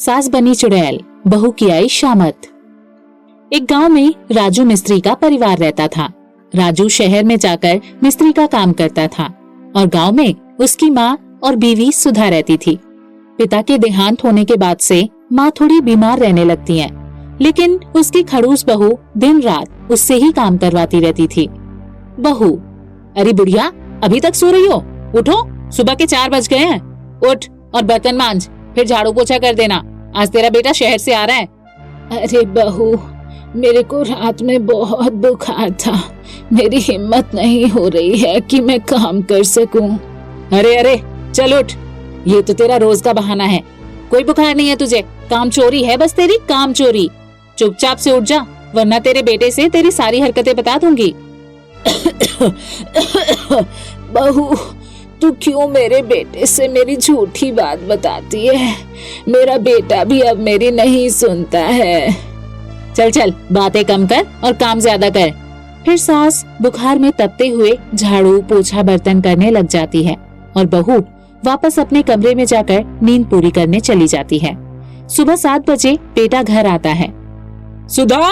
सास बनी चुड़ैल, बहू की आई शामत। एक गांव में राजू मिस्त्री का परिवार रहता था। राजू शहर में जाकर मिस्त्री का काम करता था और गांव में उसकी माँ और बीवी सुधा रहती थी। पिता के देहांत होने के बाद से माँ थोड़ी बीमार रहने लगती है, लेकिन उसकी खड़ूस बहू दिन रात उससे ही काम करवाती रहती थी। बहू, अरे बुढ़िया, अभी तक सो रही हो? उठो, सुबह के 4 बज गए हैं। उठ और बर्तन मांज, फिर झाड़ू पोछा कर देना। आज तेरा बेटा शहर से आ रहा है। अरे बहू, मेरे को रात में बहुत बुखार था, मेरी हिम्मत नहीं हो रही है कि मैं काम कर सकूं। अरे अरे चल उठ, ये तो तेरा रोज का बहाना है। कोई बुखार नहीं है तुझे, काम चोरी है बस तेरी, काम चोरी। चुपचाप से उठ जा, वरना तेरे बेटे से तेरी सारी हरकतें बता दूंगी। बहू, तू क्यों मेरे बेटे से मेरी झूठी बात बताती है? मेरा बेटा भी अब मेरी नहीं सुनता है। चल चल, बातें कम कर और काम ज्यादा कर। फिर सास बुखार में तपते हुए झाड़ू पोछा बर्तन करने लग जाती है और बहू वापस अपने कमरे में जाकर नींद पूरी करने चली जाती है। सुबह 7 बजे बेटा घर आता है। सुधा,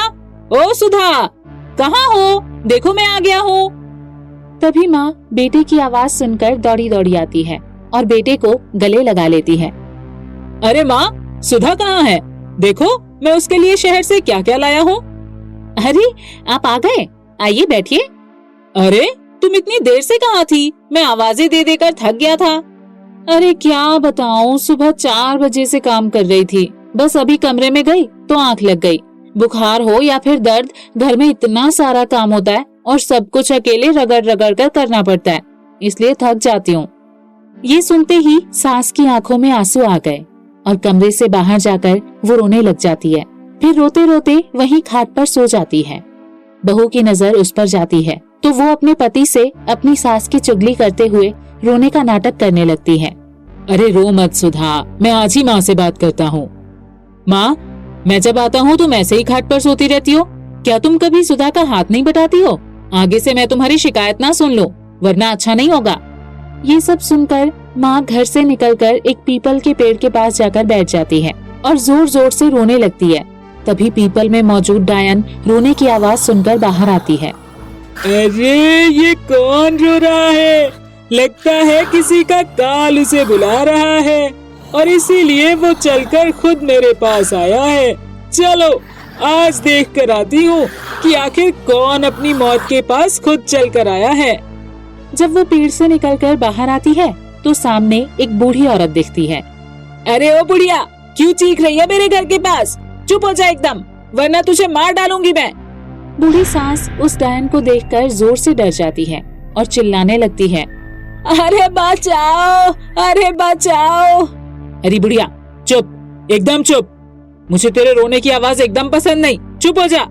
ओ सुधा, कहाँ हो? देखो मैं आ गया हूँ। तभी माँ बेटे की आवाज सुनकर दौड़ी दौड़ी आती है और बेटे को गले लगा लेती है। अरे माँ, सुधा कहाँ है? देखो मैं उसके लिए शहर से क्या क्या लाया हूँ। अरे आप आ गए, आइए बैठिए। अरे तुम इतनी देर से कहाँ थी? मैं आवाजें दे देकर थक गया था। अरे क्या बताऊँ, सुबह 4 बजे से काम कर रही थी, बस अभी कमरे में गई तो आंख लग गई। बुखार हो या फिर दर्द, घर में इतना सारा काम होता है और सब कुछ अकेले रगड़ रगड़ कर करना पड़ता है, इसलिए थक जाती हूँ। ये सुनते ही सास की आंखों में आंसू आ गए और कमरे से बाहर जाकर वो रोने लग जाती है। फिर रोते रोते वहीं खाट पर सो जाती है। बहू की नजर उस पर जाती है तो वो अपने पति से अपनी सास की चुगली करते हुए रोने का नाटक करने लगती है। अरे रो मत सुधा, मैं आज ही माँ से बात करता हूँ। माँ, मैं जब आता हूँ तुम ऐसे ही खाट पर सोती रहती हो, क्या तुम कभी सुधा का हाथ नहीं बटाती हो? आगे से मैं तुम्हारी शिकायत ना सुन लूं, वरना अच्छा नहीं होगा। ये सब सुनकर माँ घर से निकलकर एक पीपल के पेड़ के पास जाकर बैठ जाती है और जोर जोर से रोने लगती है। तभी पीपल में मौजूद डायन रोने की आवाज सुनकर बाहर आती है। अरे ये कौन रो रहा है? लगता है किसी का काल उसे बुला रहा है और इसीलिए वो चलकर खुद मेरे पास आया है। चलो आज देख कर आती हूँ कि आखिर कौन अपनी मौत के पास खुद चल कर आया है। जब वो पेड़ से निकलकर बाहर आती है तो सामने एक बूढ़ी औरत दिखती है। अरे ओ बुढ़िया, क्यों चीख रही है मेरे घर के पास? चुप हो जा एकदम, वरना तुझे मार डालूंगी मैं। बूढ़ी सास उस डायन को देखकर जोर से डर जाती है और चिल्लाने लगती है। अरे बचाओ, अरे बचाओ। अरे बुढ़िया, चुप, एकदम चुप। मुझे तेरे रोने की आवाज एकदम पसंद नहीं, चुप हो जा।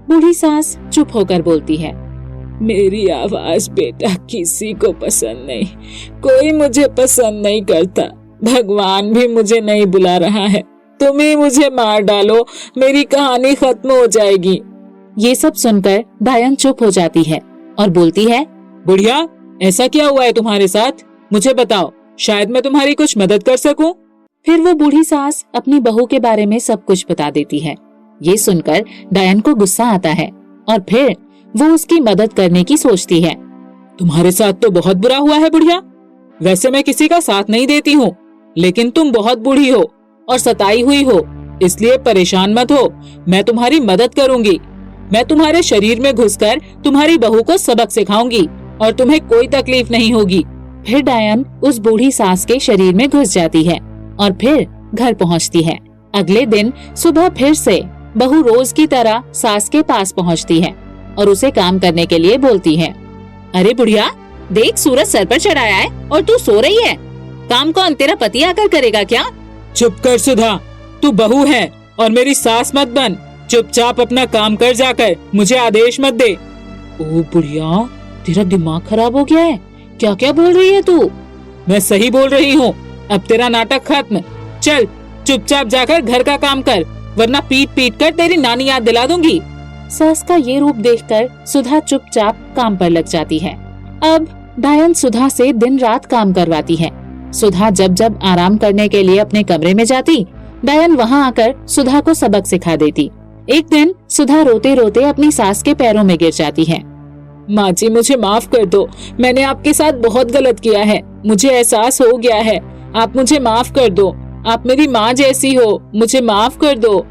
बूढ़ी सास चुप होकर बोलती है। मेरी आवाज बेटा किसी को पसंद नहीं, कोई मुझे पसंद नहीं करता, भगवान भी मुझे नहीं बुला रहा है। तुम ही मुझे मार डालो, मेरी कहानी खत्म हो जाएगी। ये सब सुनकर डायन चुप हो जाती है और बोलती है। बुढ़िया, ऐसा क्या हुआ है तुम्हारे साथ? मुझे बताओ, शायद मैं तुम्हारी कुछ मदद कर सकूं। फिर वो बूढ़ी सास अपनी बहू के बारे में सब कुछ बता देती है। ये सुनकर डायन को गुस्सा आता है और फिर वो उसकी मदद करने की सोचती है। तुम्हारे साथ तो बहुत बुरा हुआ है बुढ़िया। वैसे मैं किसी का साथ नहीं देती हूँ, लेकिन तुम बहुत बूढ़ी हो और सताई हुई हो, इसलिए परेशान मत हो, मैं तुम्हारी मदद करूंगी। मैं तुम्हारे शरीर में घुसकर तुम्हारी बहू को सबक सिखाऊंगी और तुम्हें कोई तकलीफ नहीं होगी। फिर डायन उस बूढ़ी सास के शरीर में घुस जाती है और फिर घर पहुंचती है। अगले दिन सुबह फिर से बहू रोज की तरह सास के पास पहुंचती है और उसे काम करने के लिए बोलती है। अरे बुढ़िया, देख सूरज सर पर चढ़ाया है और तू सो रही है। काम कौन, तेरा पति आकर करेगा क्या? चुप कर सुधा, तू बहू है और मेरी सास मत बन। चुपचाप अपना काम कर जाकर, मुझे आदेश मत दे। ओ बुढ़िया, तेरा दिमाग खराब हो गया है, क्या क्या बोल रही है तू? मैं सही बोल रही हूँ, अब तेरा नाटक खत्म। चल चुपचाप जाकर घर का काम कर, वरना पीट पीट कर तेरी नानी याद दिला दूंगी। सास का ये रूप देखकर सुधा चुपचाप काम पर लग जाती है। अब डायन सुधा से दिन रात काम करवाती है। सुधा जब जब आराम करने के लिए अपने कमरे में जाती, डायन वहाँ आकर सुधा को सबक सिखा देती। एक दिन सुधा रोते रोते अपनी सास के पैरों में गिर जाती है। माँ जी मुझे माफ कर दो, मैंने आपके साथ बहुत गलत किया है, मुझे एहसास हो गया है, आप मुझे माफ कर दो, आप मेरी माँ जैसी हो, मुझे माफ कर दो।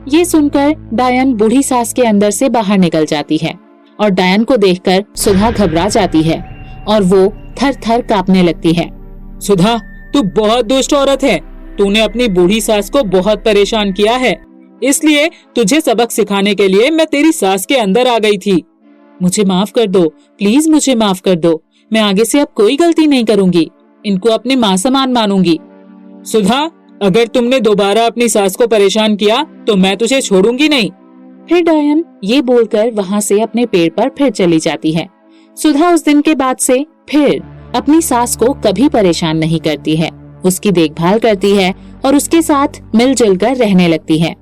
ये सुनकर डायन बूढ़ी सास के अंदर से बाहर निकल जाती है और डायन को देखकर सुधा घबरा जाती है और वो थर थर कांपने लगती है। सुधा, तू बहुत दुष्ट औरत है। तूने अपनी बूढ़ी सास को बहुत परेशान किया है, इसलिए तुझे सबक सिखाने के लिए मैं तेरी सास के अंदर आ गई थी। मुझे माफ कर दो, प्लीज मुझे माफ कर दो। मैं आगे से अब कोई गलती नहीं करूंगी, इनको अपनी माँ समान मानूंगी। सुधा, अगर तुमने दोबारा अपनी सास को परेशान किया तो मैं तुझे छोड़ूंगी नहीं। फिर डायन ये बोलकर वहाँ से अपने पेड़ पर फिर चली जाती है। सुधा उस दिन के बाद से फिर अपनी सास को कभी परेशान नहीं करती है, उसकी देखभाल करती है और उसके साथ मिलजुल कर रहने लगती है।